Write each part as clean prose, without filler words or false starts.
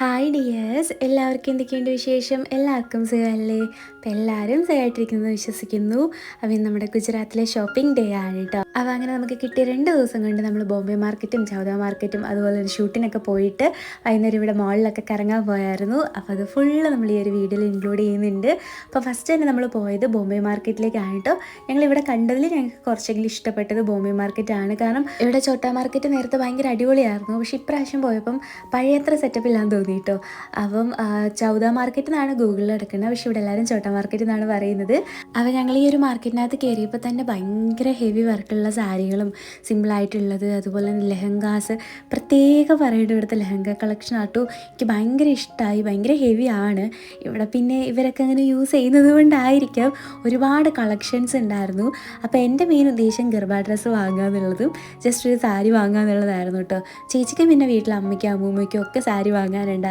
Hi dears, എല്ലാവർക്കും എന്തൊക്കെയുണ്ട് വിശേഷം? എല്ലാവർക്കും സുഖമല്ലേ? അപ്പം എല്ലാവരും സുഖമായിട്ടിരിക്കുന്നു വിശ്വസിക്കുന്നു. അപ്പം ഇന്ന് നമ്മുടെ ഗുജറാത്തിലെ ഷോപ്പിംഗ് ഡേ ആണ് കേട്ടോ. അപ്പോൾ അങ്ങനെ നമുക്ക് കിട്ടിയ 2 ദിവസം കൊണ്ട് നമ്മൾ ബോംബെ മാർക്കറ്റും ചൗദ മാർക്കറ്റും അതുപോലെ ഒരു ഷൂട്ടിനൊക്കെ പോയിട്ട് വൈകുന്നേരം ഇവിടെ മോളിലൊക്കെ കറങ്ങാൻ പോയായിരുന്നു. അപ്പോൾ അത് ഫുള്ള് നമ്മൾ ഈ ഒരു വീഡിയോയിൽ ഇൻക്ലൂഡ് ചെയ്യുന്നുണ്ട്. അപ്പോൾ ഫസ്റ്റ് തന്നെ നമ്മൾ പോയത് ബോംബെ മാർക്കറ്റിലേക്കാണ് കേട്ടോ. ഞങ്ങളിവിടെ കണ്ടതിൽ ഞങ്ങൾക്ക് കുറച്ചെങ്കിലും ഇഷ്ടപ്പെട്ടത് ബോംബെ മാർക്കറ്റാണ്. കാരണം ഇവിടെ ചോട്ടാ മാർക്കറ്റ് നേരത്തെ ഭയങ്കര അടിപൊളിയായിരുന്നു. പക്ഷേ ഇപ്രാവശ്യം പോയപ്പം പഴയത്ര സെറ്റപ്പ് ഇല്ലാന്ന് തോന്നി കേട്ടോ. അപ്പം ചൗദ മാർക്കറ്റ് എന്നാണ് ഗൂഗിളിൽ എടുക്കുന്നത്, പക്ഷേ ഇവിടെ എല്ലാവരും ചോട്ടാ മാർക്കറ്റ് എന്നാണ് പറയുന്നത്. അപ്പോൾ ഞങ്ങൾ ഈ ഒരു മാർക്കറ്റിനകത്ത് കയറിയപ്പോൾ തന്നെ ഭയങ്കര ഹെവി വർക്കുള്ള സാരികളും സിമ്പിളായിട്ടുള്ളത്, അതുപോലെ തന്നെ ലെഹങ്കാസ് പ്രത്യേകം പറയുന്നത് ഇവിടുത്തെ ലെഹങ്ക കളക്ഷൻ ആട്ടോ. എനിക്ക് ഭയങ്കര ഇഷ്ടമായി. ഭയങ്കര ഹെവിയാണ് ഇവിടെ. പിന്നെ ഇവരൊക്കെ അങ്ങനെ യൂസ് ചെയ്യുന്നത് കൊണ്ടായിരിക്കാം ഒരുപാട് കളക്ഷൻസ് ഉണ്ടായിരുന്നു. അപ്പോൾ എൻ്റെ മെയിൻ ഉദ്ദേശം ഗർഭ ഡ്രസ്സ് വാങ്ങുക എന്നുള്ളതും ജസ്റ്റ് ഒരു സാരി വാങ്ങുക എന്നുള്ളതായിരുന്നു കേട്ടോ. ചേച്ചിക്ക് പിന്നെ വീട്ടിൽ അമ്മയ്ക്കും അമ്മൂമ്മയ്ക്കും ഒക്കെ സാരി വാങ്ങാനുണ്ടായിരുന്നു.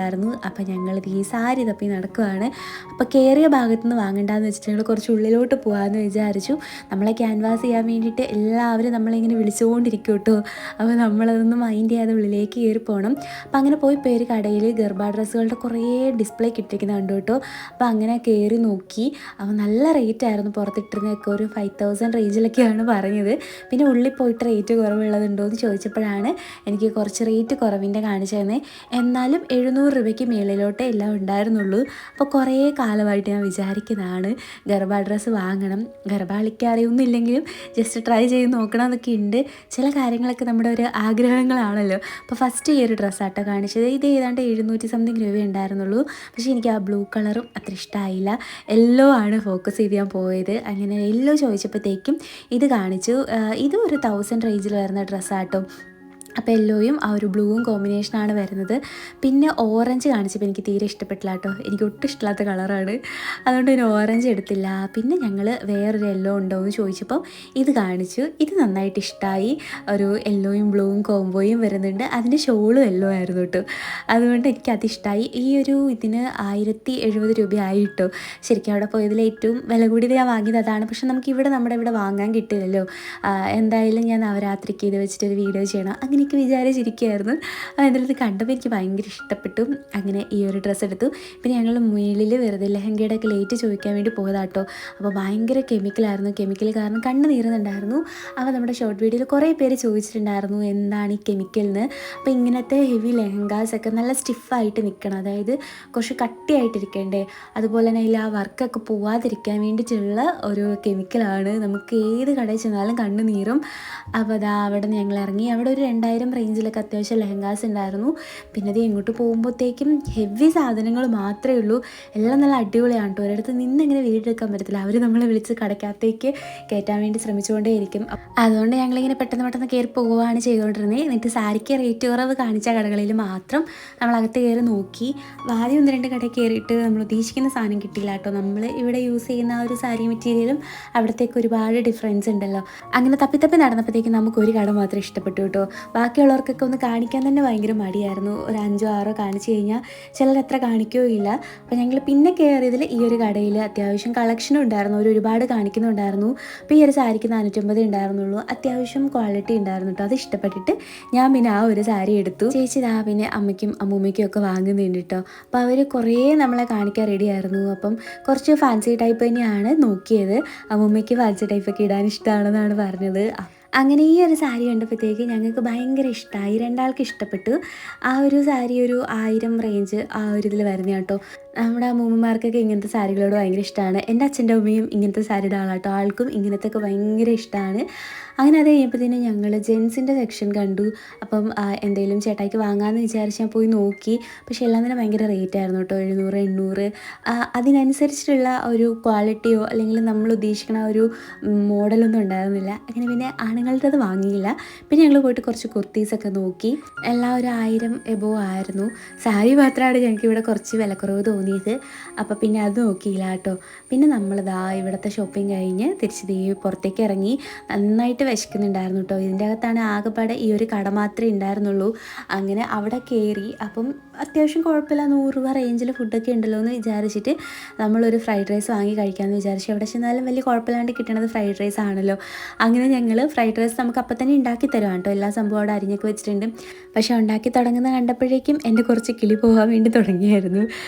അപ്പോൾ ഞങ്ങളിത് ഈ സാരി തപ്പി നടക്കുകയാണ്. അപ്പോൾ കയറിയ ഭാഗത്തു നിന്ന് വാങ്ങണ്ടെന്ന് വെച്ചിട്ട് ഞങ്ങൾ കുറച്ച് ഉള്ളിലോട്ട് പോകാമെന്ന് വിചാരിച്ചു. നമ്മളെ ക്യാൻവാസ് ചെയ്യാൻ വേണ്ടിയിട്ട് എല്ലാവരും നമ്മളിങ്ങനെ വിളിച്ചുകൊണ്ടിരിക്കും കേട്ടോ. അപ്പോൾ നമ്മളതൊന്നും മൈൻഡ് ചെയ്യാതെ ഉള്ളിലേക്ക് കയറി പോകണം. അപ്പോൾ അങ്ങനെ പോയി പേര് കടയിൽ ഗർഭ ഡ്രസ്സുകളുടെ കുറേ ഡിസ്പ്ലേ കിട്ടിയിരിക്കുന്നുണ്ട് കേട്ടോ. അപ്പോൾ അങ്ങനെ കയറി നോക്കി. അപ്പോൾ നല്ല റേറ്റ് ആയിരുന്നു. പുറത്തിട്ടിരുന്നതൊക്കെ ഒരു 5000 റേഞ്ചിലൊക്കെയാണ് പറഞ്ഞത്. പിന്നെ ഉള്ളിൽ പോയിട്ട് റേറ്റ് കുറവുള്ളതുണ്ടോ എന്ന് ചോദിച്ചപ്പോഴാണ് എനിക്ക് കുറച്ച് റേറ്റ് കുറവിൻ്റെ കാണിച്ചു തന്നെ. എന്നാലും 700 രൂപയ്ക്ക് മേളിലോട്ടേ എല്ലാം ഉണ്ടായിരുന്നുള്ളൂ. അപ്പോൾ കുറേ കാലമായിട്ട് ഞാൻ വിചാരിക്കുന്നതാണ് ഗർഭ ഡ്രസ്സ് വാങ്ങണം. ഗർഭ കളിക്കാറിയൊന്നുമില്ലെങ്കിലും ജസ്റ്റ് ട്രൈ ചെയ്ത് നോക്കണം എന്നൊക്കെ ഉണ്ട്. ചില കാര്യങ്ങളൊക്കെ നമ്മുടെ ഒരു ആഗ്രഹങ്ങളാണല്ലോ. അപ്പോൾ ഫസ്റ്റ് ഈ ഒരു ഡ്രസ്സാട്ടോ കാണിച്ചത്. ഇത് ഏതാണ്ട് 700 സംതിങ് രൂപ ഉണ്ടായിരുന്നുള്ളൂ. പക്ഷേ എനിക്ക് ആ ബ്ലൂ കളറും അത്ര ഇഷ്ടമായില്ല. യെല്ലോ ആണ് ഫോക്കസ് ചെയ്ത് ഞാൻ പോയത്. അങ്ങനെ യെല്ലോ ചോദിച്ചപ്പോഴത്തേക്കും ഇത് കാണിച്ചു. ഇതും ഒരു 1000 റേഞ്ചിൽ വരുന്ന ഡ്രസ്സാട്ടോ. അപ്പോൾ യെല്ലോയും ആ ഒരു ബ്ലൂവും കോമ്പിനേഷനാണ് വരുന്നത്. പിന്നെ ഓറഞ്ച് കാണിച്ചപ്പോൾ എനിക്ക് തീരെ ഇഷ്ടപ്പെട്ടില്ല കേട്ടോ. എനിക്ക് ഒട്ടും ഇഷ്ടമില്ലാത്ത കളറാണ്, അതുകൊണ്ട് ഒരു ഓറഞ്ച് എടുത്തില്ല. പിന്നെ ഞങ്ങൾ വേറൊരു യെല്ലോ ഉണ്ടോ എന്ന് ചോദിച്ചപ്പോൾ ഇത് കാണിച്ചു. ഇത് നന്നായിട്ട് ഇഷ്ടമായി. ഒരു യെല്ലോയും ബ്ലൂവും കോംബോയും വരുന്നുണ്ട്. അതിൻ്റെ ഷോളും യെല്ലോ ആയിരുന്നു കേട്ടോ. അതുകൊണ്ട് എനിക്കത് ഇഷ്ടമായി. ഈ ഒരു ഇതിന് 1070 രൂപയായി കേട്ടോ. ശരിക്കും അവിടെ പോയതിൽ ഏറ്റവും വില കൂടിയത് ഞാൻ വാങ്ങിയത് അതാണ്. പക്ഷെ നമുക്കിവിടെ നമ്മുടെ ഇവിടെ വാങ്ങാൻ കിട്ടില്ലല്ലോ. എന്തായാലും ഞാൻ നവരാത്രിക്ക് ഇത് വെച്ചിട്ടൊരു വീഡിയോ ചെയ്യണം അങ്ങനെ എനിക്ക് വിചാരിച്ചിരിക്കുകയായിരുന്നു. അതിനകത്ത് കണ്ടപ്പോൾ എനിക്ക് ഭയങ്കര ഇഷ്ടപ്പെട്ടു. അങ്ങനെ ഈ ഒരു ഡ്രസ്സ് എടുത്തു. പിന്നെ ഞങ്ങൾ മുകളിൽ വെറുതെ ലെഹങ്കയുടെ ഒക്കെ ലേറ്റ് ചോദിക്കാൻ വേണ്ടി പോയതാട്ടോ. അപ്പോൾ ഭയങ്കര കെമിക്കൽ കാരണം കണ്ണ് നീറുന്നുണ്ടായിരുന്നു. അപ്പോൾ നമ്മുടെ ഷോർട്ട് വീഡിയോയിൽ കുറേ പേര് ചോദിച്ചിട്ടുണ്ടായിരുന്നു എന്താണ് ഈ കെമിക്കൽ എന്ന്. അപ്പോൾ ഇങ്ങനത്തെ ഹെവി ലെഹങ്കാസൊക്കെ നല്ല സ്റ്റിഫായിട്ട് നിൽക്കണം, അതായത് കുറച്ച് കട്ടിയായിട്ടിരിക്കേണ്ടേ. അതുപോലെ തന്നെ അതിൽ ആ വർക്കൊക്കെ പോവാതിരിക്കാൻ വേണ്ടിയിട്ടുള്ള ഒരു കെമിക്കലാണ്. നമുക്ക് ഏത് കടയിൽ ചെന്നാലും കണ്ണ് നീറും. അപ്പോൾ അതാ അവിടെ നിന്ന് ഞങ്ങൾ ഇറങ്ങി. അവിടെ ഒരു 2000 റേഞ്ചിലൊക്കെ അത്യാവശ്യം ലെഹങ്കാസ് ഉണ്ടായിരുന്നു. പിന്നെ അത് ഇങ്ങോട്ട് പോകുമ്പോഴത്തേക്കും ഹെവി സാധനങ്ങൾ മാത്രമേ ഉള്ളൂ. എല്ലാം നല്ല അടിപൊളിയാണ് കേട്ടോ. ഒരിടത്ത് നിന്നിങ്ങനെ വീടെടുക്കാൻ പറ്റത്തില്ല. അവർ നമ്മളെ വിളിച്ച് കടക്കകത്തേക്ക് കയറ്റാൻ വേണ്ടി ശ്രമിച്ചുകൊണ്ടേയിരിക്കും. അതുകൊണ്ട് ഞങ്ങളിങ്ങനെ പെട്ടെന്ന് കയറി പോവുകയാണ് ചെയ്തുകൊണ്ടിരുന്നത്. എന്നിട്ട് സാരിക്ക് റേറ്റ് കുറവ് കാണിച്ച കടകളിൽ മാത്രം നമ്മളകത്ത് കയറി നോക്കി. ആദ്യം 1-2 കടയിൽ കയറിയിട്ട് നമ്മൾ ഉദ്ദേശിക്കുന്ന സാധനം കിട്ടിയില്ല കേട്ടോ. നമ്മൾ ഇവിടെ യൂസ് ചെയ്യുന്ന ആ ഒരു സാരി മെറ്റീരിയലും അവിടത്തേക്ക് ഒരുപാട് ഡിഫറൻസ് ഉണ്ടല്ലോ. അങ്ങനെ തപ്പി നടന്നപ്പോഴത്തേക്കും നമുക്ക് ഒരു കട മാത്രം ഇഷ്ടപ്പെട്ടു കേട്ടോ. ബാക്കിയുള്ളവർക്കൊക്കെ ഒന്ന് കാണിക്കാൻ തന്നെ ഭയങ്കര മടിയായിരുന്നു. ഒരു 5-6 കാണിച്ചു കഴിഞ്ഞാൽ ചിലരത്ര കാണിക്കുകയോ ഇല്ല. അപ്പോൾ ഞങ്ങൾ പിന്നെ കയറിയതിൽ ഈ ഒരു കടയിൽ അത്യാവശ്യം കളക്ഷനും ഉണ്ടായിരുന്നു. ഒരുപാട് കാണിക്കുന്നുണ്ടായിരുന്നു. അപ്പോൾ ഈ ഒരു സാരിക്ക് 450 ഉണ്ടായിരുന്നുള്ളൂ. അത്യാവശ്യം ക്വാളിറ്റി ഉണ്ടായിരുന്നു കേട്ടോ. അത് ഇഷ്ടപ്പെട്ടിട്ട് ഞാൻ പിന്നെ ആ ഒരു സാരി എടുത്തു. ചേച്ചി പിന്നെ അമ്മയ്ക്കും അമ്മൂമ്മയ്ക്കും ഒക്കെ വാങ്ങുന്നുണ്ട് കേട്ടോ. അപ്പോൾ അവർ കുറേ നമ്മളെ കാണിക്കാൻ റെഡിയായിരുന്നു. അപ്പം കുറച്ച് ഫാൻസി ടൈപ്പ് തന്നെയാണ് നോക്കിയത്. അമ്മൂമ്മയ്ക്ക് ഫാൻസി ടൈപ്പൊക്കെ ഇടാൻ ഇഷ്ടമാണെന്നാണ് പറഞ്ഞത്. അങ്ങനെ ഈ ഒരു സാരി കണ്ടപ്പോഴത്തേക്ക് ഞങ്ങൾക്ക് ഭയങ്കര ഇഷ്ടമായി. 2 ആൾക്ക് ഇഷ്ടപ്പെട്ടു. ആ ഒരു സാരി ഒരു 1000 റേഞ്ച് ആ ഒരു ഇതിൽ വരുന്ന കേട്ടോ. നമ്മുടെ അമ്മൂമ്മമാർക്കൊക്കെ ഇങ്ങനത്തെ സാരികളോട് ഭയങ്കര ഇഷ്ടമാണ്. എൻ്റെ അച്ഛൻ്റെ അമ്മയും ഇങ്ങനത്തെ സാരിയുടെ ആളാട്ടോ. ആൾക്കും ഇങ്ങനത്തെ ഒക്കെ ഭയങ്കര ഇഷ്ടമാണ്. അങ്ങനെ അത് കഴിഞ്ഞപ്പോഴത്തേനും ഞങ്ങൾ ജെൻസിൻ്റെ സെക്ഷൻ കണ്ടു. അപ്പം എന്തെങ്കിലും ചേട്ടായിക്ക് വാങ്ങാമെന്ന് വിചാരിച്ച് ഞാൻ പോയി നോക്കി. പക്ഷേ എല്ലാം തന്നെ ഭയങ്കര റേറ്റ് ആയിരുന്നു കേട്ടോ. 700-800. അതിനനുസരിച്ചിട്ടുള്ള ഒരു ക്വാളിറ്റിയോ അല്ലെങ്കിൽ നമ്മൾ ഉദ്ദേശിക്കുന്ന ഒരു മോഡലൊന്നും ഉണ്ടായിരുന്നില്ല. അങ്ങനെ പിന്നെ ആണുങ്ങളുടെ അത് വാങ്ങിയില്ല. പിന്നെ ഞങ്ങൾ പോയിട്ട് കുറച്ച് കുർത്തീസൊക്കെ നോക്കി. എല്ലാം ഒരു 1000 എബോവ് ആയിരുന്നു. സാരി മാത്രമാണ് ഞങ്ങൾക്ക് ഇവിടെ കുറച്ച് വിലക്കുറവ് തോന്നി. തോന്നിയത്. അപ്പോൾ പിന്നെ അത് നോക്കിയില്ല കേട്ടോ. പിന്നെ നമ്മളിതാ ഇവിടുത്തെ ഷോപ്പിംഗ് കഴിഞ്ഞ് തിരിച്ച് പുറത്തേക്ക് ഇറങ്ങി. നന്നായിട്ട് വിശക്കുന്നുണ്ടായിരുന്നു കേട്ടോ. ഇതിൻ്റെ അകത്താണ് ആകെപ്പാടെ ഈ ഒരു കട മാത്രമേ ഉണ്ടായിരുന്നുള്ളൂ. അങ്ങനെ അവിടെ കയറി. അപ്പം അത്യാവശ്യം കുഴപ്പമില്ല, 100 രൂപ റേഞ്ചിൽ ഫുഡൊക്കെ ഉണ്ടല്ലോ എന്ന് വിചാരിച്ചിട്ട് നമ്മളൊരു ഫ്രൈഡ് റൈസ് വാങ്ങി കഴിക്കാമെന്ന് വിചാരിച്ചു. എവിടെ ചെന്നാലും വലിയ കുഴപ്പമില്ലാണ്ട് കിട്ടണത് ഫ്രൈഡ് റൈസ് ആണല്ലോ. അങ്ങനെ ഞങ്ങൾ ഫ്രൈഡ് റൈസ് നമുക്ക് അപ്പം തന്നെ ഉണ്ടാക്കി തരുവാണ് കേട്ടോ. എല്ലാ സംഭവം അവിടെ അരിഞ്ഞൊക്കെ വെച്ചിട്ടുണ്ട്. പക്ഷേ ഉണ്ടാക്കി തുടങ്ങുന്ന കണ്ടപ്പോഴേക്കും എൻ്റെ കുറച്ച് കിളി പോകാൻ വേണ്ടി തുടങ്ങിയായിരുന്നു.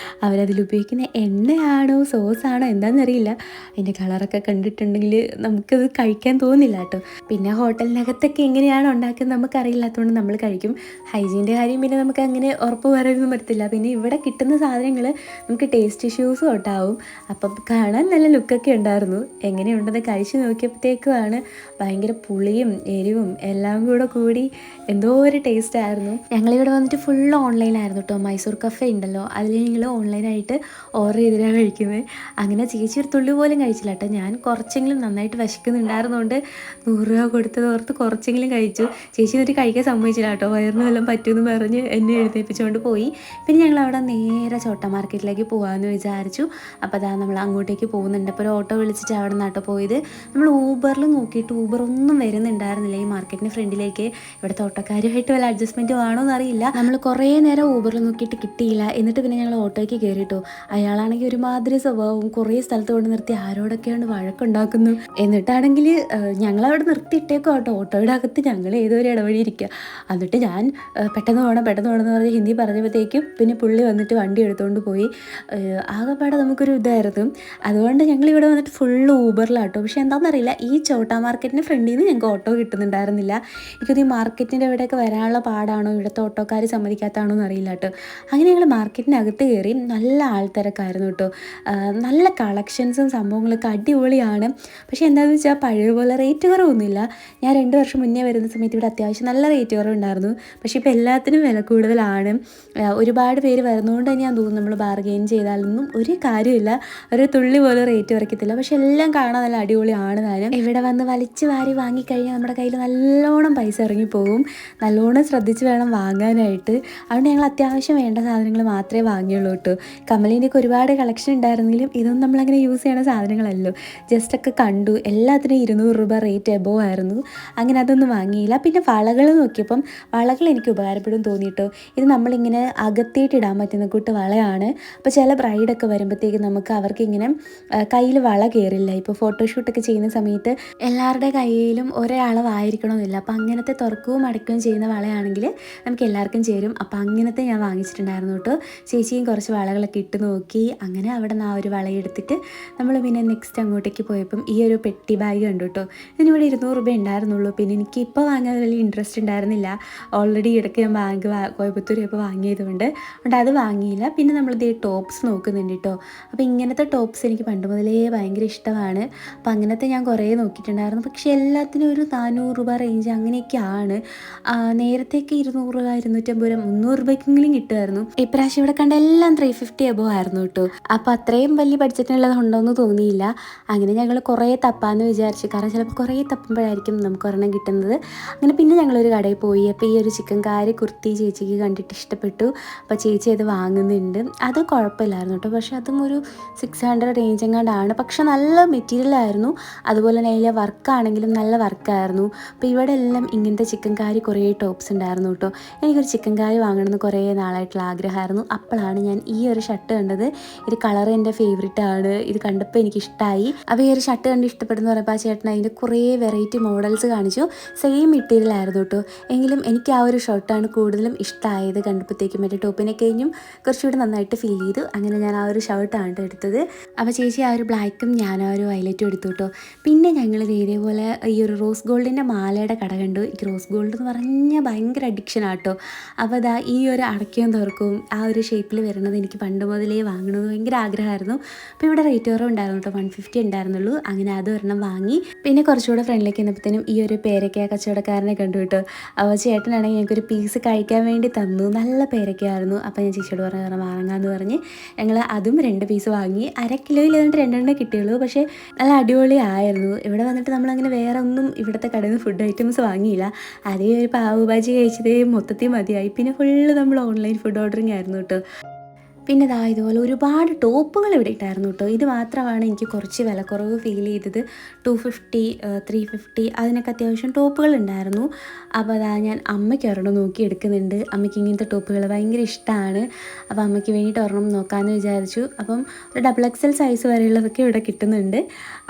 അവരതിൽ ഉപയോഗിക്കുന്ന എണ്ണയാണോ സോസാണോ എന്താണെന്നറിയില്ല. അതിൻ്റെ കളറൊക്കെ കണ്ടിട്ടുണ്ടെങ്കിൽ നമുക്കത് കഴിക്കാൻ തോന്നില്ല കേട്ടോ. പിന്നെ ഹോട്ടലിനകത്തൊക്കെ എങ്ങനെയാണ് ഉണ്ടാക്കുന്നത് നമുക്കറിയില്ലാത്തതുകൊണ്ട് നമ്മൾ കഴിക്കും. ഹൈജീൻ്റെ കാര്യം പിന്നെ നമുക്ക് അങ്ങനെ ഉറപ്പ് പറയാനൊന്നും പറ്റത്തില്ല. പിന്നെ ഇവിടെ കിട്ടുന്ന സാധനങ്ങൾ നമുക്ക് ടേസ്റ്റ് ഇഷ്യൂസും ഉണ്ടാവും. അപ്പം കാണാൻ നല്ല ലുക്കൊക്കെ ഉണ്ടായിരുന്നു. എങ്ങനെയുണ്ടെന്ന് കഴിച്ച് നോക്കിയപ്പോഴത്തേക്കുമാണ് ഭയങ്കര പുളിയും എരിവും എല്ലാം കൂടി എന്തോ ഒരു ടേസ്റ്റ് ആയിരുന്നു. ഞങ്ങളിവിടെ വന്നിട്ട് ഫുള്ള് ഓൺലൈനായിരുന്നു കേട്ടോ. മൈസൂർ കഫേ ഉണ്ടല്ലോ, അതിൽ ഞങ്ങൾ ഓൺലൈനായിട്ട് ഓർഡർ ചെയ്തിട്ടാണ് കഴിക്കുന്നത്. അങ്ങനെ ചേച്ചി ഒരു തുള്ളി പോലും കഴിച്ചില്ല കേട്ടോ. ഞാൻ കുറച്ചെങ്കിലും നന്നായിട്ട് വിശക്കുന്നുണ്ടായിരുന്നുകൊണ്ട് 100 രൂപ കൊടുത്തത് ഓർത്ത് കുറച്ചെങ്കിലും കഴിച്ചു. ചേച്ചി എന്നിട്ട് കഴിക്കാൻ സമ്മതിച്ചില്ല കേട്ടോ. വയറിന് വല്ലതും പറ്റുമെന്ന് പറഞ്ഞ് എന്നെ എഴുന്നേൽപ്പിച്ചുകൊണ്ട് പോയി. പിന്നെ ഞങ്ങൾ അവിടെ നേരെ ചോട്ട മാർക്കറ്റിലേക്ക് പോകാമെന്ന് വിചാരിച്ചു. അപ്പോൾ അതാ നമ്മൾ അങ്ങോട്ടേക്ക് പോകുന്നുണ്ട്. അപ്പോൾ ഒരു ഓട്ടോ വിളിച്ചിട്ട് അവിടെ നിന്നാട്ടോ പോയത്. നമ്മൾ ഊബറിൽ നോക്കിയിട്ട് ഊബർ ഒന്നും വരുന്നുണ്ടായിരുന്നില്ല ഈ മാർക്കറ്റിന് ഫ്രണ്ടിലേക്ക്. ഇവിടുത്തെ ഓട്ടോക്കാരുമായിട്ട് വല്ല അഡ്ജസ്റ്റ്മെൻറ്റ് വേണോ എന്നറിയില്ല. നമ്മൾ കുറേ നേരം ഊബറിൽ നോക്കിയിട്ട് കിട്ടിയില്ല. എന്നിട്ട് പിന്നെ ഞങ്ങൾ ഓട്ടോയ്ക്ക് കയറിയിട്ടോ. അയാളാണെങ്കിൽ ഒരുമാതിരി സ്വഭാവവും കുറേ സ്ഥലത്ത് കൊണ്ട് നിർത്തി ആരോടൊക്കെയാണ് വഴക്കുണ്ടാക്കുന്നു. എന്നിട്ടാണെങ്കിൽ ഞങ്ങളവിടെ നിർത്തിയിട്ടേക്കോ കേട്ടോ. ഓട്ടോയുടെ അകത്ത് ഞങ്ങൾ ഏതോ ഒരു ഇടവഴി ഇരിക്കുക. എന്നിട്ട് ഞാൻ പെട്ടെന്ന് പോകണം എന്ന് പറഞ്ഞ് ഹിന്ദി പറഞ്ഞപ്പോഴത്തേക്കും പിന്നെ പുള്ളി വന്നിട്ട് വണ്ടി എടുത്തുകൊണ്ട് പോയി. ആകെപ്പാടെ നമുക്കൊരു ഇതായിരുന്നു. അതുകൊണ്ട് ഞങ്ങളിവിടെ വന്നിട്ട് ഫുള്ള് ഊബറിലാട്ടോ. പക്ഷേ എന്താണെന്നറിയില്ല, ഈ ചോട്ടാ മാർക്കറ്റിന് ഫ്രണ്ടിൽ നിന്ന് ഞങ്ങൾക്ക് ഓട്ടോ കിട്ടുന്നുണ്ടായിരുന്നില്ല. എനിക്കത് ഈ മാർക്കറ്റിൻ്റെ ഇവിടെയൊക്കെ വരാനുള്ള പാടാണോ ഇവിടുത്തെ ഓട്ടോക്കാർ സമ്മതിക്കാത്താണോ എന്നറിയില്ല കേട്ടോ. അങ്ങനെ ഞങ്ങൾ മാർക്കറ്റിനകത്ത് കയറി. നല്ല ആൾത്തിരക്കായിരുന്നു കേട്ടോ. നല്ല കളക്ഷൻസും സംഭവങ്ങളൊക്കെ അടിപൊളിയാണ്. പക്ഷേ എന്താണെന്ന് വെച്ചാൽ പഴയ പോലെ റേറ്റ് കുറവൊന്നുമില്ല. ഞാൻ 2 വർഷം മുന്നേ വരുന്ന സമയത്ത് ഇവിടെ അത്യാവശ്യം നല്ല റേറ്റ് കുറവുണ്ടായിരുന്നു. പക്ഷേ ഇപ്പോൾ എല്ലാത്തിനും വില കൂടുതലാണ്. ഒരുപാട് പേര് വരുന്നതുകൊണ്ട് തന്നെ ഞാൻ തോന്നുന്നു നമ്മൾ ബാർഗെയിൻ ചെയ്താലൊന്നും ഒരു കാര്യമില്ല. ഒരു തുള്ളി പോലും റേറ്റ് കുറയ്ക്കത്തില്ല. പക്ഷെ എല്ലാം കാണാൻ നല്ല അടിപൊളിയാണ്. താനും ഇവിടെ വന്ന് വലിച്ചു വാരി വാങ്ങിക്കഴിഞ്ഞാൽ നമ്മുടെ കയ്യിൽ നല്ലോണം പൈസ ഇറങ്ങിപ്പോകും. നല്ലോണം ശ്രദ്ധിച്ച് വേണം വാങ്ങാനായിട്ട്. അതുകൊണ്ട് ഞങ്ങൾ അത്യാവശ്യം വേണ്ട സാധനങ്ങൾ മാത്രമേ വാങ്ങിയുള്ളൂ കേട്ടോ. കമലിൻ്റെയൊക്കെ ഒരുപാട് കളക്ഷൻ ഉണ്ടായിരുന്നെങ്കിലും ഇതൊന്നും നമ്മളങ്ങനെ യൂസ് ചെയ്യണ സാധനങ്ങളല്ലോ. ജസ്റ്റൊക്കെ കണ്ടു. എല്ലാത്തിനും 200 രൂപ റേറ്റ് എബോവ് ആയിരുന്നു. അങ്ങനെ അതൊന്നും വാങ്ങിയില്ല. പിന്നെ വളകൾ നോക്കിയപ്പം വളകൾ എനിക്ക് ഉപകാരപ്പെടും തോന്നിയിട്ടോ. ഇത് നമ്മളിങ്ങനെ അകത്തേട്ട് ഇടാൻ പറ്റുന്ന കൂട്ട് വളയാണ്. അപ്പോൾ ചില ബ്രൈഡൊക്കെ വരുമ്പോഴത്തേക്ക് നമുക്ക് അവർക്ക് ഇങ്ങനെ കയ്യിൽ വള കയറില്ല. ഇപ്പോൾ ഫോട്ടോഷൂട്ടൊക്കെ ചെയ്യുന്ന സമയത്ത് എല്ലാവരുടെ കയ്യിലും ഒരേ അളവായിരിക്കണമെന്നില്ല. അപ്പോൾ അങ്ങനത്തെ തുറക്കുകയും അടയ്ക്കുകയും ചെയ്യുന്ന വളയാണെങ്കിൽ നമുക്ക് എല്ലാവർക്കും ചേരും. അപ്പോൾ അങ്ങനത്തെ ഞാൻ വാങ്ങിച്ചിട്ടുണ്ടായിരുന്നു കേട്ടോ. ചേച്ചിയും കുറച്ച് വളകളൊക്കെ ഇട്ട് നോക്കി. അങ്ങനെ അവിടെ നിന്ന് ആ ഒരു വളയെടുത്തിട്ട് നമ്മൾ പിന്നെ നെക്സ്റ്റ് അങ്ങോട്ടേക്ക് പോയപ്പം ഈ ഒരു പെട്ടി ബാഗ് കണ്ടു കേട്ടോ. ഇതിനിവിടെ 200 രൂപ ഉണ്ടായിരുന്നുള്ളൂ. പിന്നെ എനിക്ക് ഇപ്പോൾ വാങ്ങാൻ വലിയ ഇൻട്രസ്റ്റ് ഉണ്ടായിരുന്നില്ല. ഓൾറെഡി ഇടയ്ക്ക് ഞാൻ ബാഗ് കോയമ്പത്തൂർ ഇപ്പോൾ വാങ്ങിയതുകൊണ്ട് അത് വാങ്ങിയില്ല. പിന്നെ നമ്മളിത് ടോപ്സ് നോക്കുന്നുണ്ട് കേട്ടോ. അപ്പോൾ ഇങ്ങനത്തെ ടോപ്സ് എനിക്ക് പണ്ട് മുതലേ ഭയങ്കര ഇഷ്ടമാണ്. അപ്പോൾ അങ്ങനത്തെ ഞാൻ കുറേ നോക്കിയിട്ടുണ്ടായിരുന്നു. പക്ഷേ എല്ലാത്തിനും ഒരു 400 രൂപ റേഞ്ച് അങ്ങനെയൊക്കെയാണ്. നേരത്തേക്ക് 200 രൂപ 250 രൂപ 300 രൂപയ്ക്കെങ്കിലും കിട്ടുമായിരുന്നു. ഇപ്രാവശ്യം ഇവിടെ കണ്ട എല്ലാം 350 എബോ ആയിരുന്നു കേട്ടോ. അപ്പോൾ അത്രയും വലിയ ബഡ്ജറ്റിനുള്ളത് ഉണ്ടോയെന്ന് തോന്നിയില്ല. അങ്ങനെ ഞങ്ങൾ കുറേ തപ്പാന്ന് വിചാരിച്ചു. കാരണം ചിലപ്പോൾ കുറേ തപ്പുമ്പോഴായിരിക്കും നമുക്ക് ഒരെണ്ണം കിട്ടുന്നത്. അങ്ങനെ പിന്നെ ഞങ്ങളൊരു കടയിൽ പോയി. അപ്പോൾ ഈ ഒരു ചിക്കൻ കാരി കുർത്തി ചേച്ചിക്ക് കണ്ടിട്ട് ഇഷ്ടപ്പെട്ടു. അപ്പോൾ ചേച്ചി അത് വാങ്ങുന്നുണ്ട്. അത് കുഴപ്പമില്ലായിരുന്നു കേട്ടോ. പക്ഷേ അതും ഒരു 600 റേഞ്ച് എങ്ങാണ്ടാണ്. പക്ഷെ നല്ല മെറ്റീരിയലായിരുന്നു. അതുപോലെ തന്നെ അതിലെ വർക്കാണെങ്കിലും നല്ല വർക്കായിരുന്നു. അപ്പോൾ ഇവിടെ എല്ലാം ഇങ്ങനത്തെ ചിക്കൻ കാരി കുറേ ടോപ്സ് ഉണ്ടായിരുന്നു കേട്ടോ. എനിക്കൊരു ചിക്കൻ കാരി വാങ്ങണമെന്ന് കുറേ നാളായിട്ടുള്ള ആഗ്രഹമായിരുന്നു. അപ്പോഴാണ് ഞാൻ ഈ ഒരു ഷർട്ട് കണ്ടത്. ഇത് കളർ എൻ്റെ ഫേവറേറ്റ് ആണ്. ഇത് കണ്ടപ്പോൾ എനിക്കിഷ്ടമായി. അപ്പോൾ ഈ ഒരു ഷർട്ട് കണ്ട് ഇഷ്ടപ്പെടുന്ന പറയുമ്പോൾ ആ ചേട്ടൻ അതിൻ്റെ കുറേ വെറൈറ്റി മോഡൽസ് കാണിച്ചു. സെയിം മെറ്റീരിയലായിരുന്നു കേട്ടോ. എങ്കിലും എനിക്ക് ആ ഒരു ഷർട്ടാണ് കൂടുതലും ഇഷ്ടമായത്. കണ്ടപ്പോഴത്തേക്കും മറ്റേ ടോപ്പിനെ കഴിഞ്ഞും കുറച്ചുകൂടി നന്നായിട്ട് ഫീൽ ചെയ്തു. അങ്ങനെ ഞാൻ ആ ഒരു ഷർട്ടാണ് എടുത്തത്. അപ്പോൾ ചേച്ചി ആ ഒരു ബ്ലാക്കും ഞാൻ ആ ഒരു വയലറ്റും എടുത്തു കേട്ടോ. പിന്നെ ഞങ്ങൾ ഇതേപോലെ ഈ ഒരു റോസ് ഗോൾഡിൻ്റെ മാലയുടെ കട കണ്ടു. എനിക്ക് റോസ് ഗോൾഡ് എന്ന് പറഞ്ഞാൽ ഭയങ്കര അഡിക്ഷനാണ് കേട്ടോ. അപ്പോൾ അതാ ഈ ഒരു അടയ്ക്കവും തുറക്കവും ആ ഒരു ഷേപ്പിൽ വരുന്നത് എനിക്ക് പണ്ട് മുതലേ വാങ്ങണമെന്ന് ഭയങ്കര ആഗ്രഹമായിരുന്നു. അപ്പോൾ ഇവിടെ റേറ്റ് കുറവ് ഉണ്ടായിരുന്നു കേട്ടോ. 150 ഉണ്ടായിരുന്നുള്ളൂ. അങ്ങനെ അത് ഒരെണ്ണം വാങ്ങി. പിന്നെ കുറച്ചുകൂടെ ഫ്രണ്ടിലേക്ക് ചെന്നപ്പോഴത്തേനും ഈ ഒരു പേരയ്ക്ക കച്ചവടക്കാരനെ കണ്ടു കേട്ടോ. അപ്പോൾ ചേട്ടനാണെങ്കിൽ ഞങ്ങൾക്കൊരു പീസ് കഴിക്കാൻ വേണ്ടി തന്നു. നല്ല പേരയ്ക്കായിരുന്നു. അപ്പോൾ ഞാൻ ചേച്ചിയോട് പറഞ്ഞ് വാങ്ങാമെന്ന് പറഞ്ഞ് ഞങ്ങൾ അതും 2 പീസ് വാങ്ങി. 1/2 കിലോയിൽ ഏതാണ്ട് 2 കിട്ടിയുള്ളൂ. പക്ഷേ നല്ല അടിപൊളിയായിരുന്നു. ഇവിടെ വന്നിട്ട് നമ്മളങ്ങനെ വേറെ ഒന്നും ഇവിടുത്തെ കടയിൽ നിന്ന് ഫുഡ് ഐറ്റംസ് വാങ്ങിയില്ല. അതേ ഒരു പാവ് ഭാജി കഴിച്ചതേ മൊത്തത്തിൽ മതിയായി. പിന്നെ ഫുള്ള് നമ്മൾ ഓൺലൈൻ ഫുഡ് ഓർഡറിങ് ആയിരുന്നു കേട്ടോ. പിന്നെ ദാ ഇതുപോലെ ഒരുപാട് ടോപ്പുകൾ ഇവിടെ ഇട്ടായിരുന്നു കേട്ടോ. ഇത് മാത്രമാണ് എനിക്ക് കുറച്ച് വിലക്കുറവ് ഫീൽ ചെയ്തത്. 250, 350 അതിനൊക്കെ അത്യാവശ്യം ടോപ്പുകൾ ഉണ്ടായിരുന്നു. അപ്പോൾ അതാ ഞാൻ അമ്മയ്ക്ക് ഒരെണ്ണം നോക്കി എടുക്കുന്നുണ്ട്. അമ്മയ്ക്ക് ഇങ്ങനത്തെ ടോപ്പുകൾ ഭയങ്കര ഇഷ്ടമാണ്. അപ്പോൾ അമ്മയ്ക്ക് വേണ്ടിയിട്ട് ഒരെണ്ണം നോക്കാമെന്ന് വിചാരിച്ചു. അപ്പം ഒരു XXL സൈസ് വരെയുള്ളതൊക്കെ ഇവിടെ കിട്ടുന്നുണ്ട്.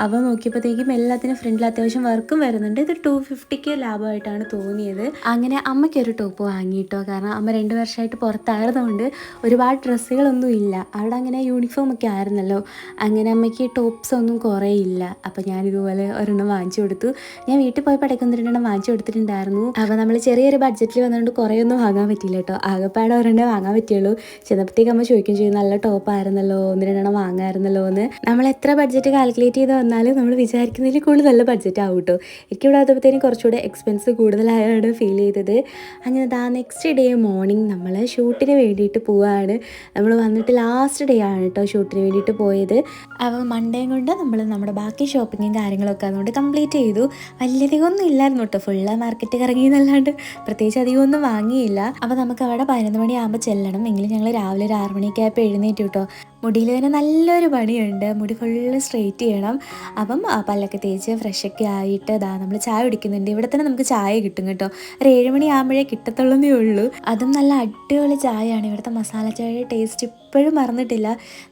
അപ്പോൾ നോക്കിയപ്പോഴത്തേക്കും എല്ലാത്തിനും ഫ്രണ്ടിൽ അത്യാവശ്യം വർക്കും വരുന്നുണ്ട്. ഇത് 250ക്ക് ലാഭമായിട്ടാണ് തോന്നിയത്. അങ്ങനെ അമ്മയ്ക്കൊരു ടോപ്പ് വാങ്ങിയിട്ടോ. കാരണം അമ്മ 2 വർഷമായിട്ട് പുറത്തായിരുന്നതുകൊണ്ട് ഒരുപാട് ഡ്രസ്സുകളൊന്നും ഇല്ല. അവിടെ അങ്ങനെ യൂണിഫോം ഒക്കെ ആയിരുന്നല്ലോ. അങ്ങനെ അമ്മയ്ക്ക് ടോപ്സ് ഒന്നും കുറേ ഇല്ല. അപ്പോൾ ഞാനിതുപോലെ ഒരെണ്ണം വാങ്ങിച്ചു കൊടുത്തു. ഞാൻ വീട്ടിൽ പോയപ്പോൾ ഇടയ്ക്ക് 1-2 വാങ്ങിച്ചു കൊടുത്തിട്ടുണ്ടായിരുന്നു. അപ്പോൾ നമ്മൾ ചെറിയൊരു ബഡ്ജറ്റിൽ വന്നുകൊണ്ട് കുറേയൊന്നും വാങ്ങാൻ പറ്റില്ല കേട്ടോ. ആകെപ്പാടെ ഒരെണ്ണേ വാങ്ങാൻ പറ്റുള്ളൂ. ചെന്നപ്പോഴത്തേക്ക് അമ്മ ചോദിക്കുകയും ചെയ്യും, നല്ല ടോപ്പായിരുന്നല്ലോ, 1-2 വാങ്ങാമായിരുന്നല്ലോ എന്ന്. നമ്മൾ എത്ര ബഡ്ജറ്റ് കാൽക്കുലേറ്റ് ചെയ്ത് വന്നാലും നമ്മൾ വിചാരിക്കുന്നതിൽ കൂടുതൽ നല്ല ബഡ്ജറ്റ് ആവും കേട്ടോ. എനിക്കിവിടെ ആകുമ്പോഴത്തേനും കുറച്ചുകൂടെ എക്സ്പെൻസ് കൂടുതലായാണ് ഫീൽ ചെയ്തത്. അങ്ങനെ നെക്സ്റ്റ് ഡേ മോർണിംഗ് നമ്മൾ ഷൂട്ടിന് വേണ്ടിയിട്ട് പോവുകയാണ്. നമ്മൾ വന്നിട്ട് ലാസ്റ്റ് ഡേ ആണ് കേട്ടോ ഷൂട്ടിന് വേണ്ടിയിട്ട് പോയത്. അപ്പോൾ മൺഡേയും കൊണ്ട് നമ്മൾ നമ്മുടെ ബാക്കി ഷോപ്പിങ്ങും കാര്യങ്ങളൊക്കെ അതുകൊണ്ട് കംപ്ലീറ്റ് ചെയ്തു. വലിയധികം ഒന്നും ഇല്ലായിരുന്നു കേട്ടോ. ഫുള്ള് മാർക്കറ്റ് കറങ്ങി എന്നല്ലാണ്ട് പ്രത്യേകിച്ച് അധികമൊന്നും വാങ്ങിയില്ല. അപ്പോൾ നമുക്ക് അവിടെ 11 മണിയാകുമ്പോൾ ചെല്ലണം. എങ്കിലും ഞങ്ങൾ രാവിലെ ഒരു 6 മണിയൊക്കെ ആയപ്പോൾ എഴുന്നേറ്റ് കേട്ടോ. മുടിയിൽ തന്നെ നല്ലൊരു പണിയുണ്ട്. മുടി ഫുള്ള് സ്ട്രെയിറ്റ് ചെയ്യണം. അപ്പം പല്ലൊക്കെ തേച്ച് ഫ്രഷൊക്കെ ആയിട്ട് നമ്മൾ ചായ കുടിക്കുന്നുണ്ട്. ഇവിടെ തന്നെ നമുക്ക് ചായ കിട്ടും കേട്ടോ. ഒരു 7 മണിയാകുമ്പോഴേ കിട്ടത്തുള്ളതേ ഉള്ളൂ. അതും നല്ല അടിപൊളി ചായയാണ്. ഇവിടുത്തെ മസാല ചായയുടെ ടേസ്റ്റ് ഇപ്പോഴും മറന്നിട്ടില്ല.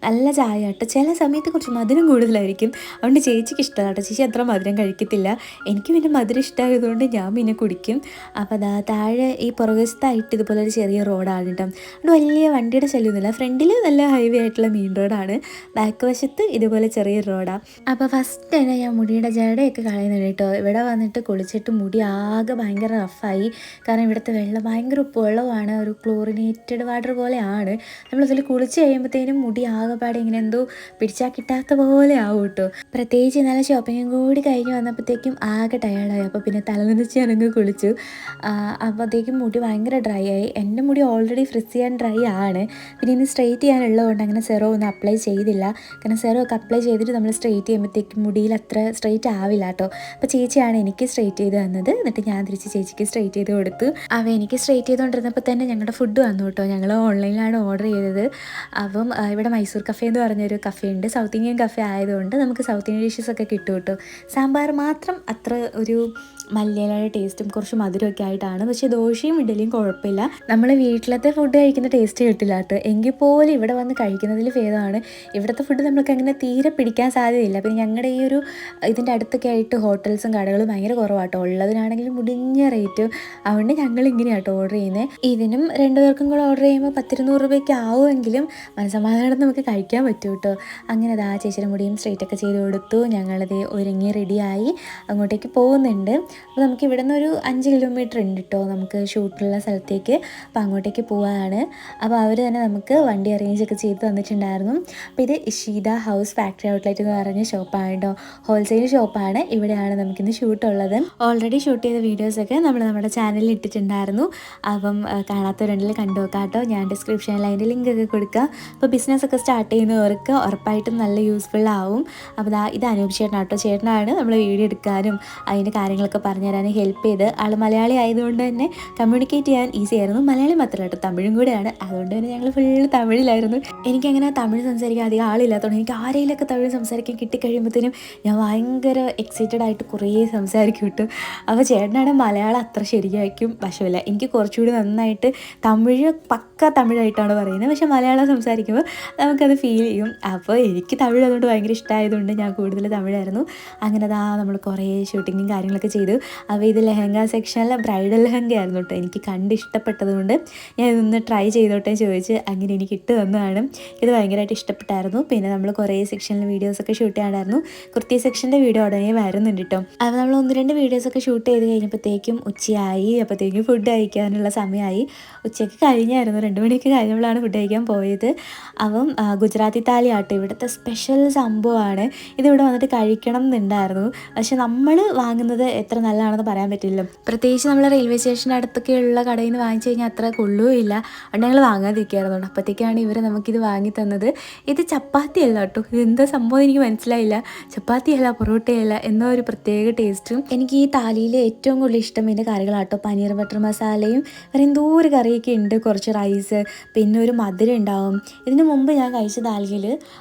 നല്ല ചായ കേട്ടോ. ചില സമയത്ത് കുറച്ച് മധുരം കൂടുതലായിരിക്കും. അതുകൊണ്ട് ചേച്ചിക്ക് ഇഷ്ടമാണ് കേട്ടോ. ചേച്ചി അത്ര മധുരം കഴിക്കത്തില്ല. എനിക്ക് പിന്നെ മധുരം ഇഷ്ടമായതുകൊണ്ട് ഞാൻ പിന്നെ കുടിക്കും. അപ്പോൾ താഴെ ഈ പുറകുവശത്തായിട്ട് ഇതുപോലെ ഒരു ചെറിയ റോഡാണ് കേട്ടോ. അതുകൊണ്ട് വലിയ വണ്ടിയുടെ ശല്യമൊന്നുമില്ല. ഫ്രണ്ടിൽ നല്ല ഹൈവേ ആയിട്ടുള്ള മെയിൻ റോഡാണ്. ബാക്ക് വശത്ത് ഇതുപോലെ ചെറിയൊരു റോഡാണ്. അപ്പോൾ ഫസ്റ്റ് തന്നെ ഞാൻ മുടിയുടെ ജടയൊക്കെ കളയുന്നുണ്ട് കേട്ടോ. ഇവിടെ വന്നിട്ട് കുളിച്ചിട്ട് മുടി ആകെ ഭയങ്കര റഫായി. കാരണം ഇവിടുത്തെ വെള്ളം ഭയങ്കര ഉപ്പുവെള്ളമാണ്. ഒരു ക്ലോറിനേറ്റഡ് വാട്ടർ പോലെയാണ്. നമ്മളതിൽ കുളിച്ച് കഴിയുമ്പോഴത്തേനും മുടി ആകെപ്പാടെ ഇങ്ങനെ എന്തോ പിടിച്ചാൽ കിട്ടാത്ത പോലെ ആവും കേട്ടോ. പ്രത്യേകിച്ച് ഇന്നലെ ഷോപ്പിങ്ങും കൂടി കഴിഞ്ഞ് വന്നപ്പോഴത്തേക്കും ആകെ ടയേർഡായി. അപ്പോൾ പിന്നെ തലനനച്ച് ഞാനങ്ങ് കുളിച്ചു. അപ്പോഴത്തേക്കും മുടി ഭയങ്കര ഡ്രൈ ആയി. എൻ്റെ മുടി ഓൾറെഡി ഫ്രിസി ആൻഡ് ഡ്രൈ ആണ്. പിന്നെ ഇനി സ്ട്രെയിറ്റ് ചെയ്യാനുള്ളതുകൊണ്ട് അങ്ങനെ സെറോ ഒന്നും അപ്ലൈ ചെയ്തില്ല. കാരണം സെറോ ഒക്കെ അപ്ലൈ ചെയ്തിട്ട് നമ്മൾ സ്ട്രെയിറ്റ് ചെയ്യുമ്പോഴത്തേക്കും മുടിയിൽ അത്ര സ്ട്രെയിറ്റ് ആവില്ല കേട്ടോ. അപ്പോൾ ചേച്ചിയാണ് എനിക്ക് സ്ട്രെയിറ്റ് ചെയ്ത് തന്നത്. എന്നിട്ട് ഞാൻ തിരിച്ച് ചേച്ചിക്ക് സ്ട്രെയിറ്റ് ചെയ്ത് കൊടുത്തു. എനിക്ക് സ്ട്രെയിറ്റ് ചെയ്തുകൊണ്ടിരുന്നപ്പോൾ തന്നെ ഞങ്ങളുടെ ഫുഡ് വന്നു കേട്ടോ. ഞങ്ങൾ ഓൺലൈനിലാണ് ഓർഡർ ചെയ്തത്. അപ്പം ഇവിടെ മൈസൂർ കഫേ എന്ന് പറഞ്ഞൊരു കഫേ ഉണ്ട്. സൗത്ത് ഇന്ത്യൻ കഫേ ആയതുകൊണ്ട് നമുക്ക് സൗത്ത് ഇന്ത്യൻ ഡിഷസ് ഒക്കെ കിട്ടും കേട്ടോ. സാമ്പാർ മാത്രം അത്ര ഒരു മല്ലിയിലയുടെ ടേസ്റ്റും കുറച്ച് മധുരമൊക്കെ ആയിട്ടാണ്. പക്ഷേ ദോശയും ഇഡലിയും കുഴപ്പമില്ല. നമ്മൾ വീട്ടിലത്തെ ഫുഡ് കഴിക്കുന്ന ടേസ്റ്റ് കിട്ടില്ല കേട്ടോ. എങ്കിൽ പോലും ഇവിടെ വന്ന് കഴിക്കുന്നതിൽ ഭേദമാണ്. ഇവിടുത്തെ ഫുഡ് നമുക്ക് അങ്ങനെ തീരെ പിടിക്കാൻ സാധ്യതയില്ല. പിന്നെ ഞങ്ങളുടെ ഈ ഒരു ഇതിൻ്റെ അടുത്തൊക്കെ ആയിട്ട് ഹോട്ടൽസും കടകളും ഭയങ്കര കുറവാട്ടോ. ഉള്ളതിനാണെങ്കിലും മുടിഞ്ഞ റേറ്റും. അതുകൊണ്ട് ഞങ്ങൾ ഇങ്ങനെയാട്ടോ ഓർഡർ ചെയ്യുന്നത്. ഇതിനും 2 പേർക്കും കൂടെ ഓർഡർ ചെയ്യുമ്പോൾ 10-200 രൂപയ്ക്ക് ആവുമെങ്കിലും മനസ്സമാധാനം നമുക്ക് കഴിക്കാൻ പറ്റും കേട്ടോ. അങ്ങനെ ചേച്ചിയുടെ മുടിയും സ്ട്രെയിറ്റ് ഒക്കെ ചെയ്ത് കൊടുത്തു. ഞങ്ങളത് ഒരുങ്ങി റെഡിയായി അങ്ങോട്ടേക്ക് പോകുന്നുണ്ട്. അപ്പോൾ നമുക്ക് ഇവിടെ നിന്ന് ഒരു 5 കിലോമീറ്റർ ഉണ്ട് കേട്ടോ നമുക്ക് ഷൂട്ടുള്ള സ്ഥലത്തേക്ക്. അപ്പോൾ അങ്ങോട്ടേക്ക് പോവാണ്. അപ്പോൾ അവർ തന്നെ നമുക്ക് വണ്ടി അറേഞ്ചൊക്കെ ചെയ്ത് തന്നിട്ടുണ്ടായിരുന്നു. അപ്പോൾ ഇത് ഇഷീദ ഹൗസ് ഫാക്ടറി ഔട്ട്ലെറ്റ് എന്ന് പറഞ്ഞ ഷോപ്പാണ് കേട്ടോ. ഹോൾസെയിൽ ഷോപ്പാണ്. ഇവിടെയാണ് നമുക്കിന്ന് ഷൂട്ടുള്ളത്. ഓൾറെഡി ഷൂട്ട് ചെയ്ത വീഡിയോസൊക്കെ നമ്മൾ നമ്മുടെ ചാനലിൽ ഇട്ടിട്ടുണ്ടായിരുന്നു. അപ്പം കാണാത്തവരുണ്ടെങ്കിൽ കണ്ടു നോക്കാം കേട്ടോ. ഞാൻ ഡിസ്ക്രിപ്ഷനിൽ അതിൻ്റെ ലിങ്കൊക്കെ കൊടുക്കാം. അപ്പോൾ ബിസിനസ്സൊക്കെ സ്റ്റാർട്ട് ചെയ്യുന്നവർക്ക് ഉറപ്പായിട്ടും നല്ല യൂസ്ഫുൾ ആവും. അപ്പോൾ ഇത് അനൂപ് ചേട്ടനാണ് കേട്ടോ. ചേട്ടനാണ് നമ്മൾ വീഡിയോ എടുക്കാനും അതിൻ്റെ കാര്യങ്ങളൊക്കെ പറഞ്ഞു തരാനും ഹെൽപ്പ് ചെയ്ത്. ആൾ മലയാളി ആയതുകൊണ്ട് തന്നെ കമ്മ്യൂണിക്കേറ്റ് ചെയ്യാൻ ഈസി ആയിരുന്നു. മലയാളി മാത്രമല്ല കേട്ടോ, തമിഴും കൂടെയാണ്. അതുകൊണ്ട് തന്നെ ഞങ്ങൾ ഫുള്ള് തമിഴിലായിരുന്നു. എനിക്കങ്ങനെ തമിഴ് സംസാരിക്കാൻ അധികം ആളില്ലാത്തതുകൊണ്ട് എനിക്ക് ആരെയിലൊക്കെ തമിഴ് സംസാരിക്കാൻ കിട്ടിക്കഴിയുമ്പോഴത്തേനും ഞാൻ ഭയങ്കര എക്സൈറ്റഡ് ആയിട്ട് കുറേ സംസാരിക്കും കിട്ടും. അപ്പോൾ ചേട്ടനാണ് മലയാളം അത്ര ശരിയായിരിക്കും വശമില്ല. എനിക്ക് കുറച്ചുകൂടി നന്നായിട്ട് തമിഴ് പക്ക തമിഴായിട്ടാണ് പറയുന്നത്. പക്ഷേ മലയാളം സംസാരിക്കുമ്പോൾ നമുക്കത് ഫീൽ ചെയ്യും. അപ്പോൾ എനിക്ക് തമിഴ് അതുകൊണ്ട് ഭയങ്കര ഇഷ്ടമായതുകൊണ്ട് ഞാൻ കൂടുതൽ തമിഴായിരുന്നു. അങ്ങനെ നമ്മൾ കുറേ ഷൂട്ടിങ്ങും കാര്യങ്ങളൊക്കെ ചെയ്തു. അപ്പോൾ ഇത് ലെഹങ്ക സെക്ഷനിൽ ബ്രൈഡൽ ലെഹങ്ക ആയിരുന്നു കേട്ടോ. എനിക്ക് കണ്ട് ഇഷ്ടപ്പെട്ടതുകൊണ്ട് ഞാൻ ഇതൊന്ന് ട്രൈ ചെയ്തോട്ടെ ചോദിച്ച് അങ്ങനെ എനിക്ക് ഇട്ട് തന്നതാണ്. ഇത് ഭയങ്കരമായിട്ട് ഇഷ്ടപ്പെട്ടായിരുന്നു. പിന്നെ നമ്മൾ കുറേ സെക്ഷനിൽ വീഡിയോസൊക്കെ ഷൂട്ട് ചെയ്യാനായിരുന്നു. കുർത്തി സെക്ഷൻ്റെ വീഡിയോ ഉടനെ വരുന്നുണ്ട് കേട്ടോ. അപ്പോൾ നമ്മൾ 1-2 വീഡിയോസൊക്കെ ഷൂട്ട് ചെയ്ത് കഴിഞ്ഞപ്പോഴത്തേക്കും ഉച്ചയായി. അപ്പോഴത്തേക്കും ഫുഡ് കഴിക്കാനുള്ള സമയമായി. ഉച്ചയ്ക്ക് കഴിഞ്ഞായിരുന്നു, 2 മണിയൊക്കെ കഴിഞ്ഞപ്പോഴാണ് ഫുഡ് കഴിക്കാൻ പോയത്. അപ്പം ഗുജറാത്തി താലി ആട്ടോ ഇവിടുത്തെ സ്പെഷ്യൽ സംഭവമാണ്. ഇതിവിടെ വന്നിട്ട് കഴിക്കണം എന്നുണ്ടായിരുന്നു. പക്ഷെ നമ്മൾ വാങ്ങുന്നത് എത്ര നല്ലതാണെന്ന് പറയാൻ പറ്റില്ല. പ്രത്യേകിച്ച് നമ്മൾ റെയിൽവേ സ്റ്റേഷൻ്റെ അടുത്തൊക്കെയുള്ള കടയിൽ നിന്ന് വാങ്ങിച്ചു കഴിഞ്ഞാൽ അത്ര കൊള്ളുകയില്ല. അതുകൊണ്ട് ഞങ്ങൾ വാങ്ങാതിരിക്കാറുണ്ട്. അപ്പോഴത്തേക്കാണ് ഇവർ നമുക്കിത് വാങ്ങി തന്നത്. ഇത് ചപ്പാത്തി അല്ല കേട്ടോ, ഇതെന്താ സംഭവം എനിക്ക് മനസ്സിലായില്ല. ചപ്പാത്തിയല്ല, പൊറോട്ടയല്ല, എന്നോ ഒരു പ്രത്യേക ടേസ്റ്റും. എനിക്ക് ഈ താലിയിൽ ഏറ്റവും കൂടുതൽ ഇഷ്ടം ഇതിൻ്റെ കറികളാട്ടോ. പനീർ ബട്ടർ മസാലയും വേറെ എന്തോ ഒരു കറിയൊക്കെ ഉണ്ട്, കുറച്ച് റൈസ്, പിന്നെ ഒരു മധുരം ഉണ്ടാവും. ഇതിന് മുമ്പ് ഞാൻ കഴിച്ച താലിയിൽ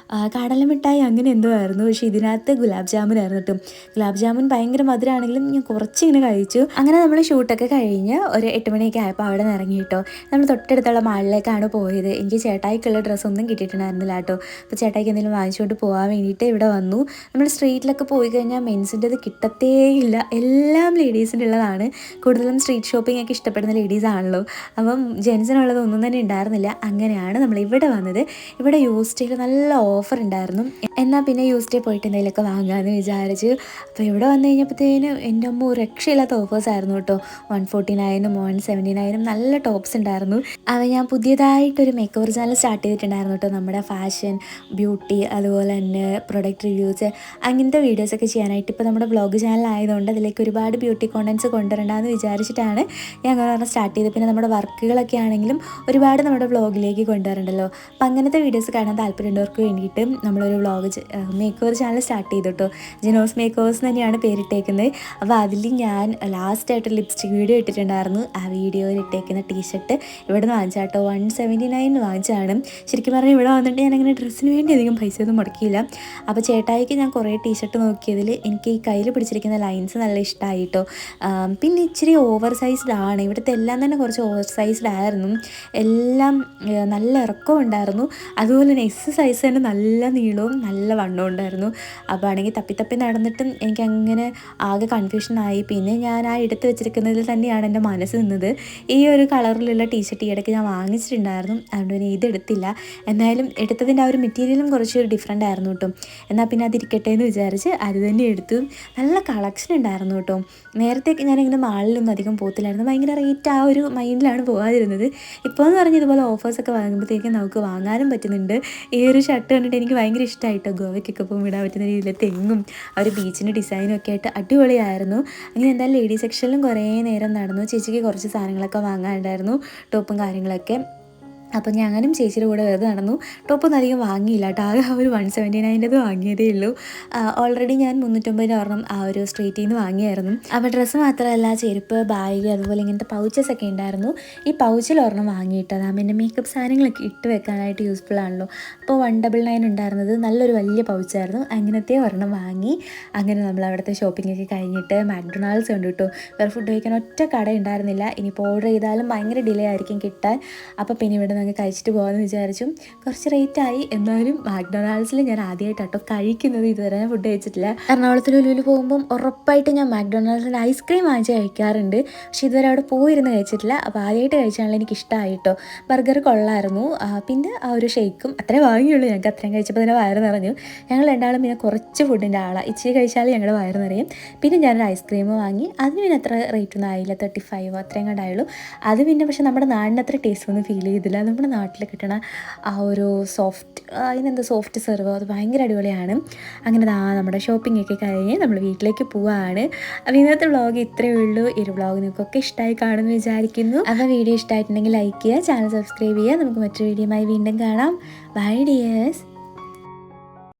കടലമിഠായി അങ്ങനെ എന്തോ ആയിരുന്നു. പക്ഷേ ഇതിനകത്ത് ഗുലാബ് ജാമുൻ ആയിരുന്നു കേട്ടോ. ഗുലാബ് ജാമുൻ ഭയങ്കര മധുരമാണെങ്കിലും ഞാൻ കുറച്ചിങ്ങനെ കഴിച്ചു. അങ്ങനെ നമ്മൾ ഷൂട്ടൊക്കെ കഴിഞ്ഞ് ഒരു 8 മണിയൊക്കെ ആയപ്പോൾ അവിടെ നിന്ന് ഇറങ്ങി കേട്ടോ. നമ്മൾ തൊട്ടടുത്തുള്ള മാളിലേക്കാണ് പോയത്. എനിക്ക് ചേട്ടായിക്കുള്ള ഡ്രസ്സൊന്നും കിട്ടിയിട്ടുണ്ടായിരുന്നില്ല കേട്ടോ. അപ്പോൾ ചേട്ടായിക്ക് എന്തെങ്കിലും വാങ്ങിച്ചുകൊണ്ട് പോകാൻ വേണ്ടിയിട്ട് ഇവിടെ വന്നു. നമ്മൾ സ്ട്രീറ്റിലൊക്കെ പോയി കഴിഞ്ഞാൽ മെൻസിൻ്റെത് കിട്ടത്തേയില്ല, എല്ലാം ലേഡീസിൻ്റെ ഉള്ളതാണ്. കൂടുതലും സ്ട്രീറ്റ് ഷോപ്പിംഗ് ഒക്കെ ഇഷ്ടപ്പെടുന്ന ലേഡീസ് ആണല്ലോ. അപ്പം ജെൻസിനുള്ളത് ഒന്നും തന്നെ ഉണ്ടായിരുന്നില്ല. അങ്ങനെയാണ് നമ്മൾ ഇവിടെ വന്നത്. ഇവിടെ യൂസ്റ്റേയിൽ നല്ല ഓഫർ ഉണ്ടായിരുന്നു. എന്നാൽ പിന്നെ യൂസ്റ്റേ പോയിട്ട് എന്തെങ്കിലുമൊക്കെ വാങ്ങാമെന്ന് വിചാരിച്ചു. അപ്പോൾ ഇവിടെ വന്നു കഴിഞ്ഞപ്പോഴത്തേനും എൻ്റെ അമ്മ രക്ഷയില്ലാത്ത ഓഫേഴ്സ് ആയിരുന്നു കേട്ടോ. 149-ഉം 179-ഉം നല്ല ടോപ്സ് ഉണ്ടായിരുന്നു. അവ ഞാൻ പുതിയതായിട്ടൊരു മേക്ക് ഓവർ ചാനൽ സ്റ്റാർട്ട് ചെയ്തിട്ടുണ്ടായിരുന്നു കേട്ടോ. നമ്മുടെ ഫാഷൻ, ബ്യൂട്ടി, അതുപോലെ തന്നെ പ്രൊഡക്റ്റ് റിവ്യൂസ്, അങ്ങനത്തെ വീഡിയോസൊക്കെ ചെയ്യാനായിട്ട്. ഇപ്പോൾ നമ്മുടെ വ്ളോഗ് ചാനൽ ആയതുകൊണ്ട് അതിലേക്ക് ഒരുപാട് ബ്യൂട്ടി കോണ്ടൻറ്റ്സ് കൊണ്ടുവരണ്ടെന്ന് വിചാരിച്ചിട്ടാണ് ഞാൻ അങ്ങനെ സ്റ്റാർട്ട് ചെയ്തത്. പിന്നെ നമ്മുടെ വർക്കുകളൊക്കെ ആണെങ്കിലും ഒരുപാട് നമ്മുടെ വ്ളോഗിലേക്ക് കൊണ്ടുവരണ്ടല്ലോ. അപ്പോൾ അങ്ങനത്തെ വീഡിയോസ് കാണാൻ താല്പര്യമുള്ളവർക്ക് വേണ്ടിയിട്ട് നമ്മളൊരു vlog make over channel start ചെയ്തു കേട്ടോ. ജിനോസ് മേക്ക് ഓവേഴ്സ് തന്നെയാണ് പേരിട്ടേക്കുന്നത്. അപ്പോൾ അതിൽ ഞാൻ ലാസ്റ്റായിട്ട് ലിപ്സ്റ്റിക് വീഡിയോ ഇട്ടിട്ടുണ്ടായിരുന്നു. ആ വീഡിയോയിൽ ഇട്ടേക്കുന്ന ടീഷർട്ട് ഇവിടെ നിന്ന് വാങ്ങിച്ചാൽ കേട്ടോ. 179 വാങ്ങിച്ചാണ്. ശരിക്കും പറഞ്ഞാൽ ഇവിടെ വന്നിട്ട് ഞാനങ്ങനെ ഡ്രസ്സിന് വേണ്ടി അധികം പൈസ ഒന്നും മുടക്കിയില്ല. അപ്പോൾ ചേട്ടായിക്ക് ഞാൻ കുറേ ടീഷർട്ട് നോക്കിയതിൽ എനിക്ക് ഈ കയ്യിൽ പിടിച്ചിരിക്കുന്ന ലൈൻസ് നല്ല ഇഷ്ടമായി കേട്ടോ. പിന്നെ ഇച്ചിരി ഓവർ സൈസ്ഡ് ആണ്. ഇവിടുത്തെ എല്ലാം തന്നെ കുറച്ച് ഓവർ സൈസ്ഡ് ആയിരുന്നു. എല്ലാം നല്ല ഇറക്കവും ഉണ്ടായിരുന്നു. അതുപോലെ തന്നെ എസ് സൈസ് തന്നെ നല്ല നീളവും നല്ല വണ്ണവും ഉണ്ടായിരുന്നു. അപ്പോൾ ആണെങ്കിൽ തപ്പി നടന്നിട്ടും എനിക്കങ്ങനെ ആകെ കൺഫ്യൂഷനായി. പിന്നെ ഞാൻ ആ എടുത്ത് വെച്ചിരിക്കുന്നതിൽ തന്നെയാണ് എൻ്റെ മനസ്സ് നിന്നത്. ഈ ഒരു കളറിലുള്ള ടീഷർട്ട് ഈ ഇടയ്ക്ക് ഞാൻ വാങ്ങിച്ചിട്ടുണ്ടായിരുന്നു. അതുകൊണ്ട് പിന്നെ ഇതെടുത്തില്ല. എന്തായാലും എടുത്തതിൻ്റെ ആ ഒരു മെറ്റീരിയലും കുറച്ച് ഡിഫറെൻ്റ് ആയിരുന്നു കേട്ടോ. എന്നാൽ പിന്നെ അതിരിക്കട്ടെ എന്ന് വിചാരിച്ച് അത് തന്നെ എടുത്തു. നല്ല കളക്ഷൻ ഉണ്ടായിരുന്നു കേട്ടോ. നേരത്തെ ഞാനിങ്ങനെ മാളിലൊന്നും അധികം പോകത്തില്ലായിരുന്നു. ഭയങ്കര റേറ്റ് ആ ഒരു മൈൻഡിലാണ് പോകാതിരുന്നത്. ഇപ്പോൾ എന്ന് പറഞ്ഞാൽ ഇതുപോലെ ഓഫേഴ്സൊക്കെ വാങ്ങുമ്പോഴത്തേക്കും നമുക്ക് വാങ്ങാനും പറ്റുന്നുണ്ട്. ഈ ഒരു ഷർട്ട് കണ്ടിട്ട് എനിക്ക് ഭയങ്കര ഇഷ്ടമായിട്ടോ. ഗോവയ്ക്കൊക്കെ പോകുമ്പോൾ ഇടാൻ പറ്റുന്ന രീതിയിൽ തെങ്ങും ആ ഒരു ബീച്ചിൻ്റെ ഡിസൈനും ഒക്കെ ആയിട്ട് അടിപൊളിയായിരുന്നു. അങ്ങനെ എന്തായാലും ലേഡീസ് സെക്ഷനിലും കുറേ നേരം നടന്നു. ചേച്ചിക്ക് കുറച്ച് സാധനങ്ങളൊക്കെ വാങ്ങാനുണ്ടായിരുന്നു, ടോപ്പും കാര്യങ്ങളൊക്കെ. അപ്പോൾ ഞാനും ചേച്ചിയുടെ കൂടെ വെറുതെ നടന്നു. ടോപ്പൊന്നും അധികം വാങ്ങിയില്ല കേട്ടോ. ആകെ ഒരു 179 വാങ്ങിയതേ ഉള്ളൂ. ഓൾറെഡി ഞാൻ 350 ഒരെണ്ണം ആ ഒരു സ്ട്രീറ്റിൽ നിന്ന് വാങ്ങിയായിരുന്നു. അപ്പോൾ ഡ്രസ്സ് മാത്രമല്ല, ചെരുപ്പ്, ബാഗ്, അതുപോലെ ഇങ്ങനത്തെ പൗച്ചസ് ഒക്കെ ഉണ്ടായിരുന്നു. ഈ പൗച്ചിൽ ഒരെണ്ണം വാങ്ങിയിട്ടത് എൻ്റെ മേക്കപ്പ് സാധനങ്ങളൊക്കെ ഇട്ട് വെക്കാനായിട്ട് യൂസ്ഫുൾ ആണല്ലോ. അപ്പോൾ 199 ഉണ്ടായിരുന്നത് നല്ലൊരു വലിയ പൗച്ചായിരുന്നു. അങ്ങനത്തെ ഒരെണ്ണം വാങ്ങി. അങ്ങനെ നമ്മൾ അവിടുത്തെ ഷോപ്പിംഗ് ഒക്കെ കഴിഞ്ഞിട്ട് മാക്ഡൊണാൾഡ്സ് ഉണ്ട് കേട്ടോ. വേറെ ഫുഡ് കഴിക്കാൻ ഒറ്റ കട ഉണ്ടായിരുന്നില്ല. ഇനിയിപ്പോൾ ഓർഡർ ചെയ്താലും ഭയങ്കര ഡിലേ ആയിരിക്കും കിട്ടാൻ. അപ്പോൾ പിന്നെ ഇവിടെ അങ്ങ് കഴിച്ചിട്ട് പോകാമെന്ന് വിചാരിച്ചു. കുറച്ച് റേറ്റായി. എന്നാലും മാക്ഡൊണാൾഡ്സിൽ ഞാൻ ആദ്യമായിട്ടോ കഴിക്കുന്നത്. ഇതുവരെ ഞാൻ ഫുഡ് കഴിച്ചിട്ടില്ല. എറണാകുളത്തിൽ ലുലുവിൽ പോകുമ്പം ഉറപ്പായിട്ട് ഞാൻ മാക്ഡൊണാൾഡ്സിൻ്റെ ഐസ്ക്രീം വാങ്ങിച്ച് കഴിക്കാറുണ്ട്. പക്ഷേ ഇതുവരെ അവിടെ പോയിരുന്ന് കഴിച്ചിട്ടില്ല. അപ്പോൾ ആദ്യമായിട്ട് കഴിച്ചാണെങ്കിൽ എനിക്ക് ഇഷ്ടമായിട്ടോ. ബർഗർ കൊള്ളായിരുന്നു. പിന്നെ ആ ഒരു ഷേക്കും അത്രേ വാങ്ങിയുള്ളൂ. ഞങ്ങൾക്ക് അത്രയും കഴിച്ചപ്പോൾ തന്നെ വയറ് നിറഞ്ഞു. ഞങ്ങൾ രണ്ടാളും പിന്നെ കുറച്ച് ഫുഡിൻ്റെ ആളാണ്. ഇച്ചിരി കഴിച്ചാൽ ഞങ്ങളുടെ വയറ് നിറയും. പിന്നെ ഞാനൊരു ഐസ്ക്രീം വാങ്ങി. അതിന് പിന്നെ അത്ര റേറ്റൊന്നും ആയില്ല, 35 അത്രയും കണ്ടായുള്ളൂ. അത് പിന്നെ പക്ഷേ നമ്മുടെ നാടിൻ്റെ അത്ര ടേസ്റ്റ് ഒന്നും ഫീൽ ചെയ്തില്ല. നമ്മുടെ നാട്ടിൽ കിട്ടണ ആ ഒരു സോഫ്റ്റ് സെർവ് അത് ഭയങ്കര അടിപൊളിയാണ്. അങ്ങനെ നമ്മുടെ ഷോപ്പിംഗ് ഒക്കെ കഴിഞ്ഞ് നമ്മൾ വീട്ടിലേക്ക് പോവുകയാണ്. അപ്പോൾ ഇന്നത്തെ വ്ളോഗ് ഇത്രയേ ഉള്ളൂ. ഈ ഒരു വ്ളോഗ് നിങ്ങൾക്കൊക്കെ ഇഷ്ടമായി കാണുമെന്ന് വിചാരിക്കുന്നു. അപ്പോൾ വീഡിയോ ഇഷ്ടമായിട്ടുണ്ടെങ്കിൽ ലൈക്ക് ചെയ്യുക, ചാനൽ സബ്സ്ക്രൈബ് ചെയ്യുക. നമുക്ക് മറ്റൊരു വീഡിയോയുമായി വീണ്ടും കാണാം. Bye dears.